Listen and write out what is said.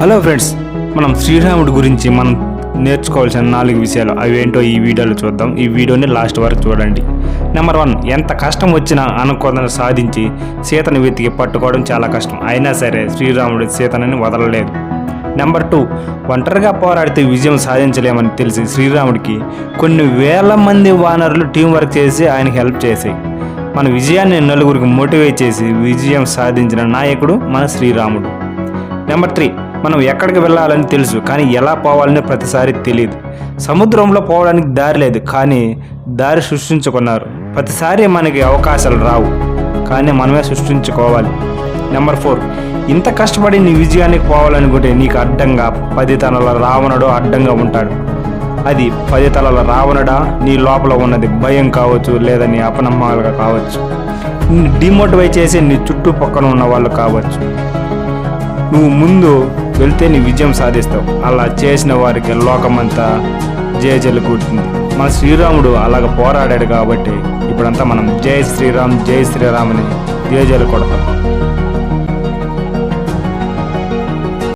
Hello friends, మనం శ్రీరాముడి గురించి మనం నేర్చుకోవాల్సిన 4 విషయాలు అవి ఏంటో ఈ వీడియోలో చూద్దాం. ఈ వీడియోని లాస్ట్ వరకు చూడండి. నెంబర్ 1, ఎంత కష్టం వచ్చినా అనుకోదని సాధించి సీతను వెతికి పట్టుకోవడం చాలా కష్టం. అయినా సరే శ్రీరాముడు సీతనని వదలలేదు. నెంబర్ 2, ఒంటరిగా పోరాడితే విజయం సాధించలేమని తెలిసి శ్రీరాముడికి కొన్ని వేల మంది వానరులు టీం వర్క్ చేసి ఆయనకి హెల్ప్ చేశాయి. మన విజయాన్ని నలుగురికి మోటివేట్ చేసి విజయం సాధించిన నాయకుడు మన శ్రీరాముడు. నెంబర్ 3, మనం ఎక్కడికి వెళ్ళాలని తెలుసు కానీ ఎలా పోవాలని ప్రతిసారి తెలియదు. సముద్రంలో పోవడానికి దారి లేదు కానీ దారి సృష్టించుకున్నారు. ప్రతిసారి మనకి అవకాశాలు రావు కానీ మనమే సృష్టించుకోవాలి. నెంబర్ 4, ఇంత కష్టపడి నీ విజయానికి పోవాలనుకుంటే నీకు అడ్డంగా 10 తలల రావణుడు అడ్డంగా ఉంటాడు. అది 10 తలల రావణుడా, నీ లోపల ఉన్నది భయం కావచ్చు లేదా నీ అపనమ్మకాలుగా కావచ్చు, డిమోటివేట్ చేసి నీ చుట్టుపక్కన ఉన్న వాళ్ళు కావచ్చు. నువ్వు ముందు వెళ్తే నీ విజయం సాధిస్తావు. అలా చేసిన వారికి లోకమంతా జయజలు కూడుతుంది. మన శ్రీరాముడు అలాగ పోరాడాడు కాబట్టి ఇప్పుడంతా మనం జై శ్రీరామ్ అని జయజలు కొడతాం.